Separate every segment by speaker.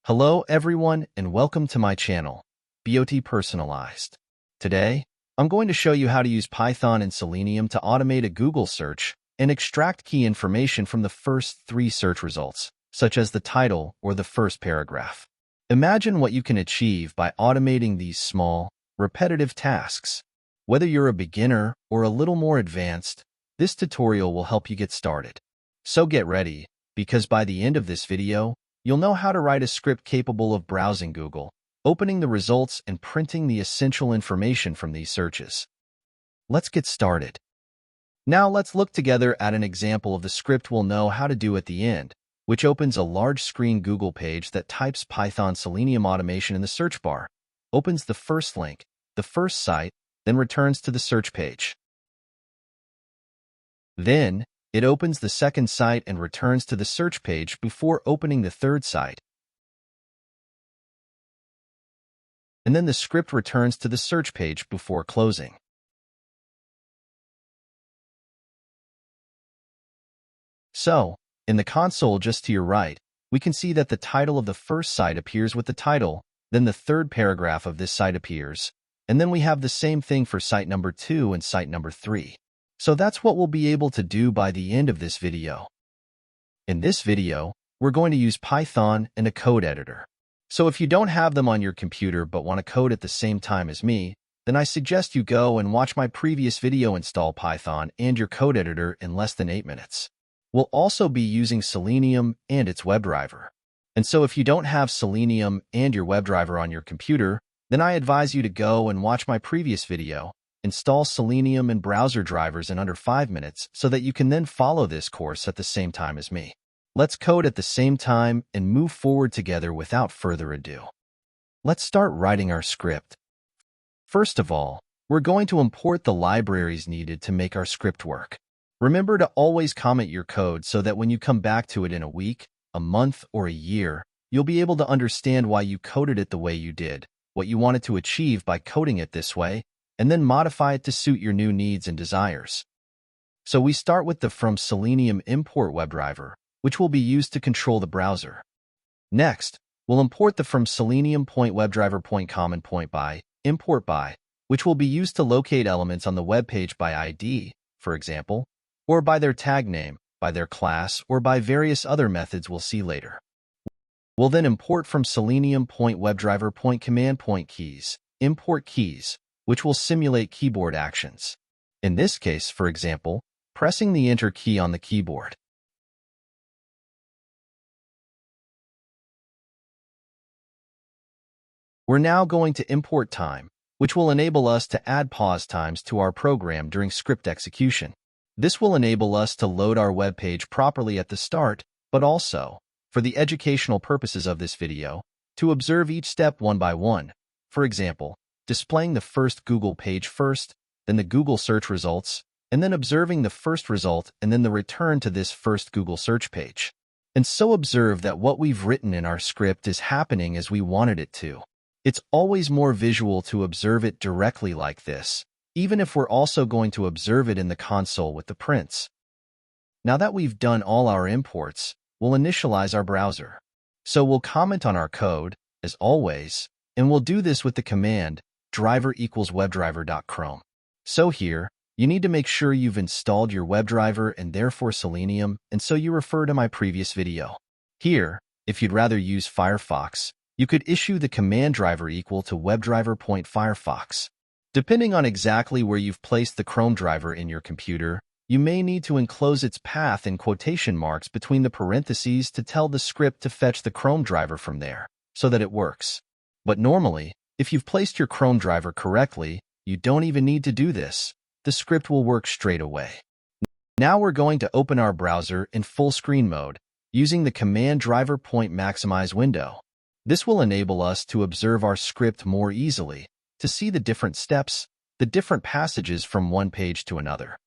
Speaker 1: Hello everyone and welcome to my channel, BOT Personalized. Today, I'm going to show you how to use Python and Selenium to automate a Google search and extract key information from the first 3 search results, such as the title or the first paragraph. Imagine what you can achieve by automating these small, repetitive tasks. Whether you're a beginner or a little more advanced, this tutorial will help you get started. So get ready, because by the end of this video, you'll know how to write a script capable of browsing Google, opening the results, and printing the essential information from these searches. Let's get started. Now let's look together at an example of the script we'll know how to do at the end, which opens a large screen Google page that types Python Selenium automation in the search bar, opens the first link, the first site, then returns to the search page. Then, it opens the second site and returns to the search page before opening the third site. And then the script returns to the search page before closing. So, in the console just to your right, we can see that the title of the first site appears with the title, then the third paragraph of this site appears, and then we have the same thing for site number 2 and site number 3. So that's what we'll be able to do by the end of this video. In this video, we're going to use Python and a code editor. So if you don't have them on your computer but want to code at the same time as me, then I suggest you go and watch my previous video install Python and your code editor in less than 8 minutes. We'll also be using Selenium and its WebDriver. And so if you don't have Selenium and your WebDriver on your computer, then I advise you to go and watch my previous video, install Selenium and browser drivers in under 5 minutes so that you can then follow this course at the same time as me. Let's code at the same time and move forward together without further ado. Let's start writing our script. First of all, we're going to import the libraries needed to make our script work. Remember to always comment your code so that when you come back to it in a week, a month, or a year, you'll be able to understand why you coded it the way you did, what you wanted to achieve by coding it this way, and then modify it to suit your new needs and desires. So we start with the from Selenium import WebDriver, which will be used to control the browser. Next, we'll import the from Selenium .WebDriver.common .by, import by, which will be used to locate elements on the web page by ID, for example, or by their tag name, by their class, or by various other methods we'll see later. We'll then import from Selenium .WebDriver.command .keys, import keys, which will simulate keyboard actions. In this case, for example, pressing the Enter key on the keyboard. We're now going to import time, which will enable us to add pause times to our program during script execution. This will enable us to load our web page properly at the start, but also, for the educational purposes of this video, to observe each step one by one. For example, displaying the first Google page first, then the Google search results, and then observing the first result and then the return to this first Google search page. And so observe that what we've written in our script is happening as we wanted it to. It's always more visual to observe it directly like this, even if we're also going to observe it in the console with the prints. Now that we've done all our imports, we'll initialize our browser. So we'll comment on our code, as always, and we'll do this with the command driver equals webdriver.chrome. So here, you need to make sure you've installed your WebDriver and therefore Selenium, and so you refer to my previous video. Here, if you'd rather use Firefox, you could issue the command driver equal to webdriver.firefox. Depending on exactly where you've placed the Chrome driver in your computer, you may need to enclose its path in quotation marks between the parentheses to tell the script to fetch the Chrome driver from there, so that it works. But normally, if you've placed your Chrome driver correctly, you don't even need to do this. The script will work straight away. Now we're going to open our browser in full screen mode, using the command driver maximize window. This will enable us to observe our script more easily, to see the different steps, the different passages from one page to another.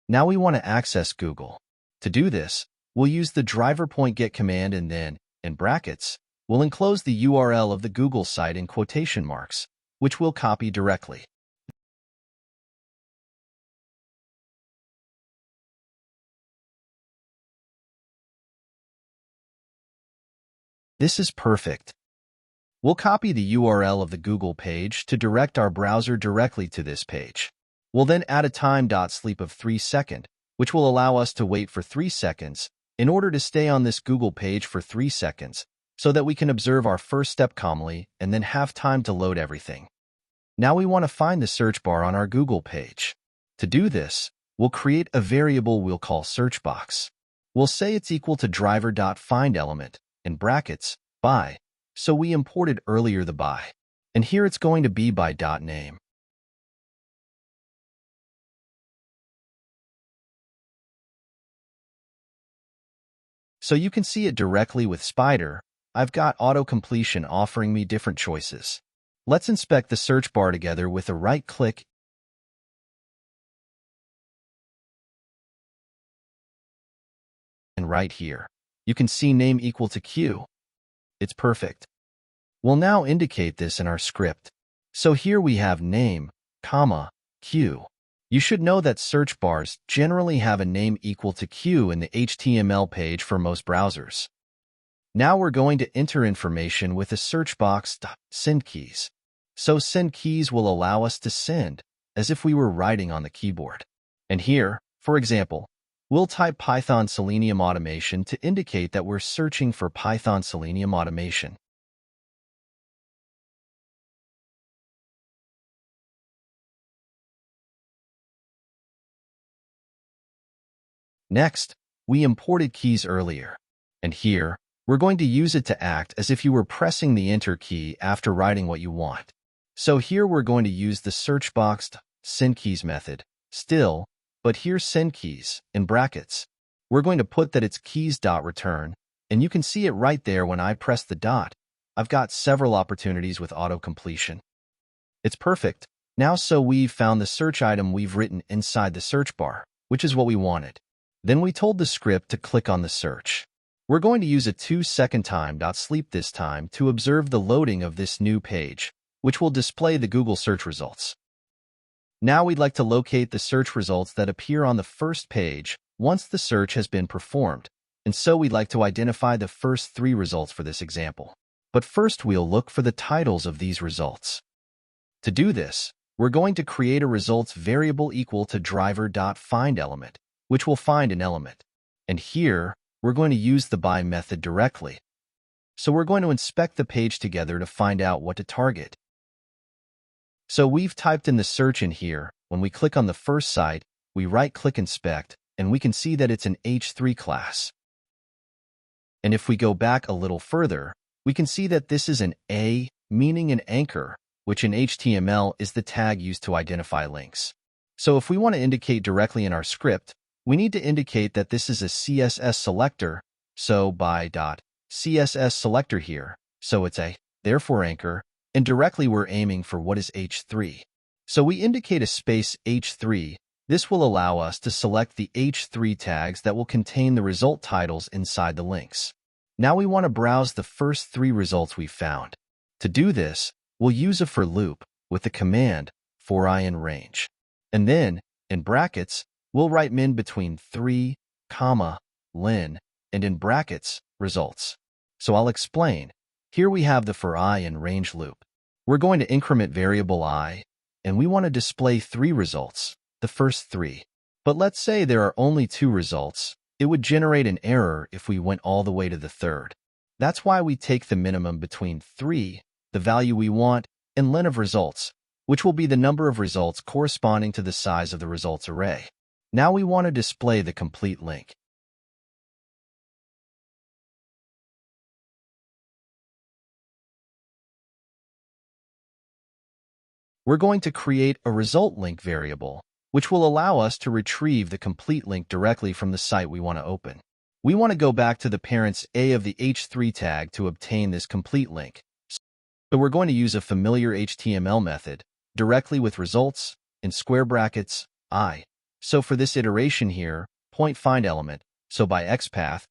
Speaker 1: Now we want to access Google. To do this, we'll use the driver.get command and then, in brackets, we'll enclose the URL of the Google site in quotation marks, which we'll copy directly. This is perfect. We'll copy the URL of the Google page to direct our browser directly to this page. We'll then add a time.sleep of 3 seconds, which will allow us to wait for 3 seconds in order to stay on this Google page for 3 seconds so that we can observe our first step calmly and then have time to load everything. Now we want to find the search bar on our Google page. To do this, we'll create a variable we'll call searchbox. We'll say it's equal to driver.findElement, in brackets, by, so we imported earlier the by. And here it's going to be by.name. So you can see it directly with Spider. I've got auto-completion offering me different choices. Let's inspect the search bar together with a right-click and right here. You can see name equal to Q. It's perfect. We'll now indicate this in our script. So here we have name, comma, Q. You should know that search bars generally have a name equal to Q in the HTML page for most browsers. Now we're going to enter information with a search box send keys. So send keys will allow us to send as if we were writing on the keyboard. And here, for example, we'll type Python Selenium automation to indicate that we're searching for Python Selenium automation. Next, we imported keys earlier. And here, we're going to use it to act as if you were pressing the Enter key after writing what you want. So here we're going to use the search box send keys method, still, but here's send keys, in brackets. We're going to put that it's keys.return, and you can see it right there when I press the dot. I've got several opportunities with auto-completion. It's perfect. Now so we've found the search item we've written inside the search bar, which is what we wanted. Then we told the script to click on the search. We're going to use a 2-second time.sleep this time to observe the loading of this new page, which will display the Google search results. Now we'd like to locate the search results that appear on the first page once the search has been performed, and so we'd like to identify the first 3 results for this example. But first we'll look for the titles of these results. To do this, we're going to create a results variable equal to driver.findElement, which will find an element. And here, we're going to use the by method directly. So we're going to inspect the page together to find out what to target. So we've typed in the search in here. When we click on the first site, we right-click Inspect, and we can see that it's an H3 class. And if we go back a little further, we can see that this is an A, meaning an anchor, which in HTML is the tag used to identify links. So if we want to indicate directly in our script, we need to indicate that this is a CSS selector, so by.css selector here, so it's a, therefore anchor, and directly we're aiming for what is H3. So we indicate a space H3. This will allow us to select the H3 tags that will contain the result titles inside the links. Now we want to browse the first 3 results we found. To do this, we'll use a for loop with the command for I in range. And then, in brackets, we'll write min between 3, len, and in brackets, results. So I'll explain. Here we have the for I in range loop. We're going to increment variable I, and we want to display 3 results, the first 3. But let's say there are only 2 results. It would generate an error if we went all the way to the 3rd. That's why we take the minimum between 3, the value we want, and len of results, which will be the number of results corresponding to the size of the results array. Now we want to display the complete link. We're going to create a result link variable, which will allow us to retrieve the complete link directly from the site we want to open. We want to go back to the parents A of the H3 tag to obtain this complete link. So we're going to use a familiar HTML method directly with results in square brackets I. So for this iteration here, point find element, so by XPath,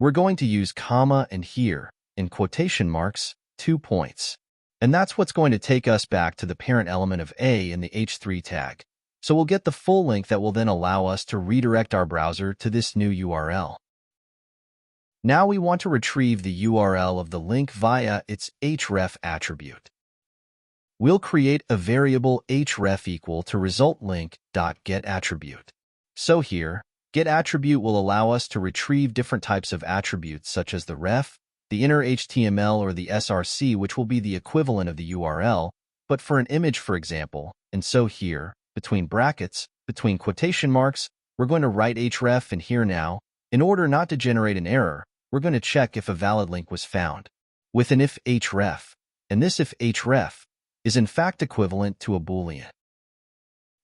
Speaker 1: we're going to use comma and here, in quotation marks, 2 points. And that's what's going to take us back to the parent element of A in the H3 tag. So we'll get the full link that will then allow us to redirect our browser to this new URL. Now we want to retrieve the URL of the link via its href attribute. We'll create a variable href equal to result_link.getAttribute. So here, getAttribute will allow us to retrieve different types of attributes such as the ref, the inner HTML, or the src, which will be the equivalent of the URL, but for an image, for example. And so here, between brackets, between quotation marks, we're going to write href, and here now, in order not to generate an error, we're going to check if a valid link was found with an if href, and this if href is in fact equivalent to a Boolean.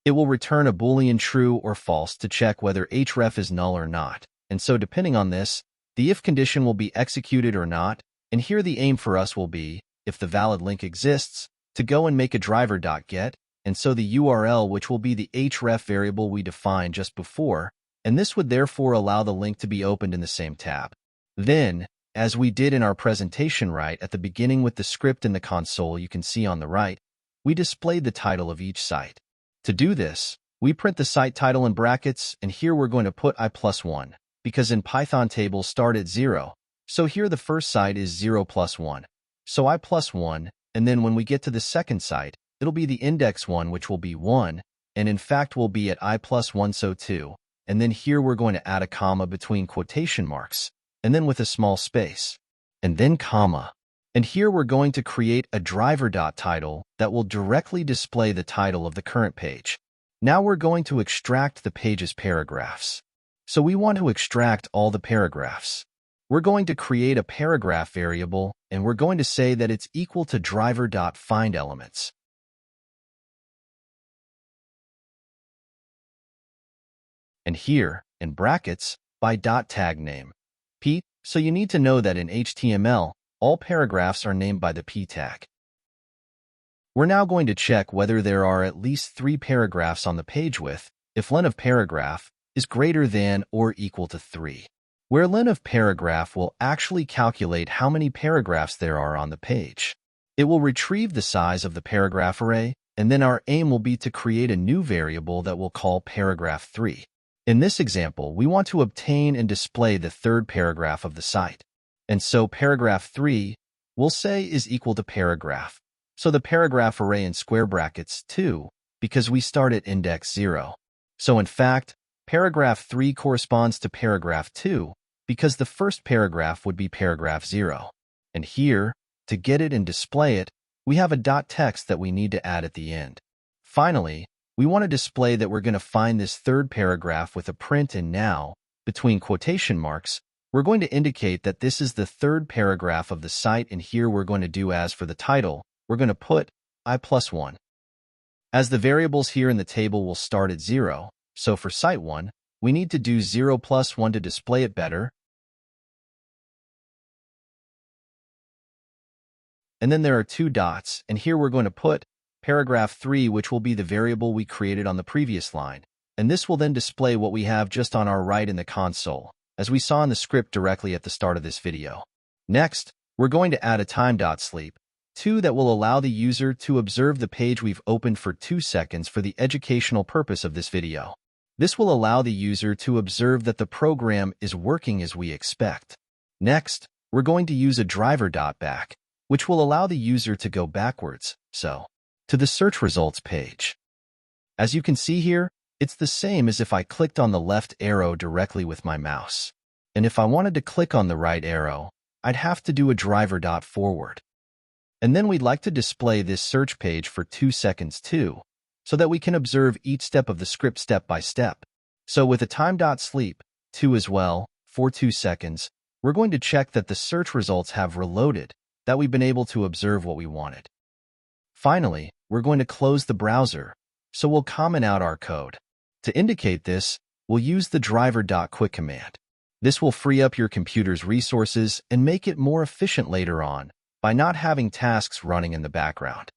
Speaker 1: It will return a Boolean true or false to check whether href is null or not, and so depending on this, the if condition will be executed or not, and here the aim for us will be, if the valid link exists, to go and make a driver.get, and so the URL, which will be the href variable we defined just before, and this would therefore allow the link to be opened in the same tab. Then, as we did in our presentation right at the beginning with the script in the console you can see on the right, we displayed the title of each site. To do this, we print the site title in brackets, and here we're going to put i+1, because in Python tables start at 0, so here the first site is 0 plus 1. So i+1, and then when we get to the second site, it'll be the index 1, which will be 1, and in fact will be at i+1, so 2, and then here we're going to add a comma between quotation marks, and then with a small space, and then comma. And here we're going to create a driver.title that will directly display the title of the current page. Now we're going to extract the page's paragraphs. So we want to extract all the paragraphs. We're going to create a paragraph variable, and we're going to say that it's equal to driver.findElements. And here, in brackets, by .tagname. P, so you need to know that in HTML, all paragraphs are named by the P tag. We're now going to check whether there are at least 3 paragraphs on the page with, if len of paragraph is greater than or equal to 3, where len of paragraph will actually calculate how many paragraphs there are on the page. It will retrieve the size of the paragraph array, and then our aim will be to create a new variable that we'll call paragraph 3. In this example, we want to obtain and display the third paragraph of the site. And so paragraph 3, we'll say, is equal to paragraph. So the paragraph array in square brackets 2, because we start at index 0. So in fact, paragraph 3 corresponds to paragraph 2, because the first paragraph would be paragraph 0. And here, to get it and display it, we have a .text that we need to add at the end. Finally, we want to display that we're going to find this third paragraph with a print, and now, between quotation marks, we're going to indicate that this is the third paragraph of the site, and here we're going to do as for the title, we're going to put i+1. As the variables here in the table will start at 0, so for site 1, we need to do 0 plus 1 to display it better. And then there are 2 dots, and here we're going to put paragraph 3, which will be the variable we created on the previous line, and this will then display what we have just on our right in the console, as we saw in the script directly at the start of this video. Next, we're going to add a time.sleep, 2, that will allow the user to observe the page we've opened for 2 seconds for the educational purpose of this video. This will allow the user to observe that the program is working as we expect. Next, we're going to use a driver.back, which will allow the user to go backwards, so to the search results page. As you can see here, it's the same as if I clicked on the left arrow directly with my mouse. And if I wanted to click on the right arrow, I'd have to do a driver.forward. And then we'd like to display this search page for 2 seconds too, so that we can observe each step of the script step by step. So with a time.sleep, 2 as well, for 2 seconds, we're going to check that the search results have reloaded, that we've been able to observe what we wanted. Finally, we're going to close the browser, so we'll comment out our code. To indicate this, we'll use the driver.quit command. This will free up your computer's resources and make it more efficient later on by not having tasks running in the background.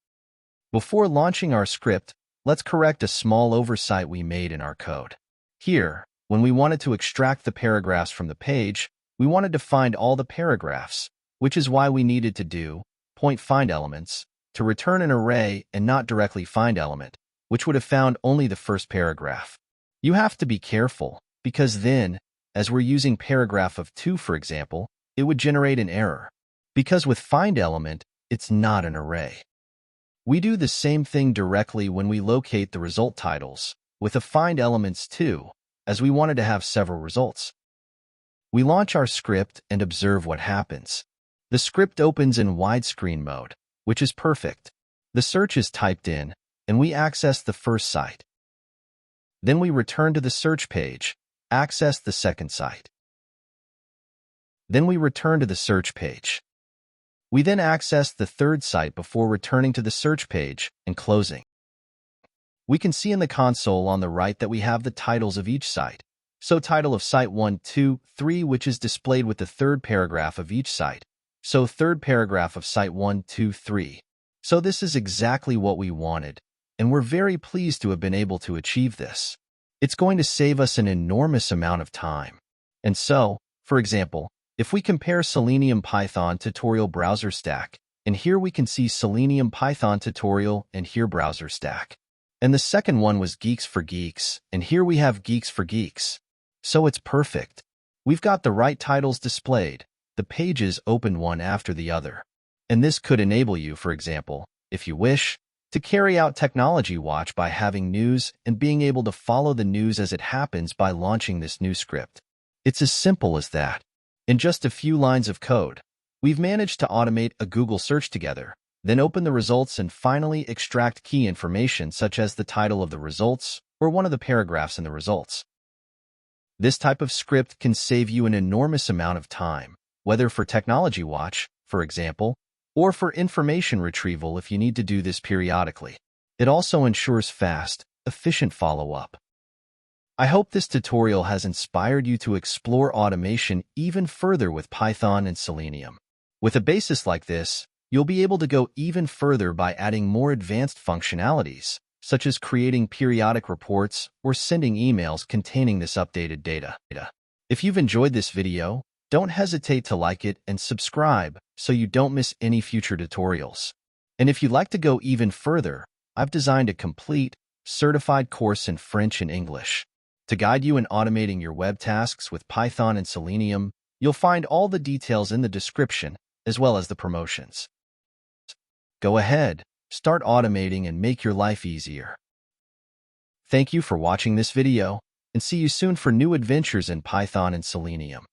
Speaker 1: Before launching our script, let's correct a small oversight we made in our code. Here, when we wanted to extract the paragraphs from the page, we wanted to find all the paragraphs, which is why we needed to do .findElements to return an array and not directly find element, which would have found only the first paragraph. You have to be careful, because then, as we're using paragraph of 2, for example, it would generate an error. Because with find element, it's not an array. We do the same thing directly when we locate the result titles, with a find elements too, as we wanted to have several results. We launch our script and observe what happens. The script opens in widescreen mode, which is perfect. The search is typed in, and we access the first site. Then we return to the search page, access the second site. Then we return to the search page. We then access the third site before returning to the search page and closing. We can see in the console on the right that we have the titles of each site. So title of site 1, 2, 3, which is displayed with the third paragraph of each site. So third paragraph of site 1, 2, 3. So this is exactly what we wanted, and we're very pleased to have been able to achieve this. It's going to save us an enormous amount of time. And so, for example, if we compare Selenium Python tutorial browser stack, and here we can see Selenium Python tutorial and here browser stack. And the second one was Geeks for Geeks, and here we have Geeks for Geeks. So it's perfect. We've got the right titles displayed, the pages open one after the other. And this could enable you, for example, if you wish, to carry out Technology Watch by having news and being able to follow the news as it happens by launching this new script. It's as simple as that. In just a few lines of code, we've managed to automate a Google search together, then open the results and finally extract key information such as the title of the results or one of the paragraphs in the results. This type of script can save you an enormous amount of time, whether for Technology Watch, for example, or for information retrieval if you need to do this periodically. It also ensures fast, efficient follow-up. I hope this tutorial has inspired you to explore automation even further with Python and Selenium. With a basis like this, you'll be able to go even further by adding more advanced functionalities, such as creating periodic reports or sending emails containing this updated data. If you've enjoyed this video, don't hesitate to like it and subscribe so you don't miss any future tutorials. And if you'd like to go even further, I've designed a complete, certified course in French and English. To guide you in automating your web tasks with Python and Selenium, you'll find all the details in the description, as well as the promotions. Go ahead, start automating and make your life easier. Thank you for watching this video, and see you soon for new adventures in Python and Selenium.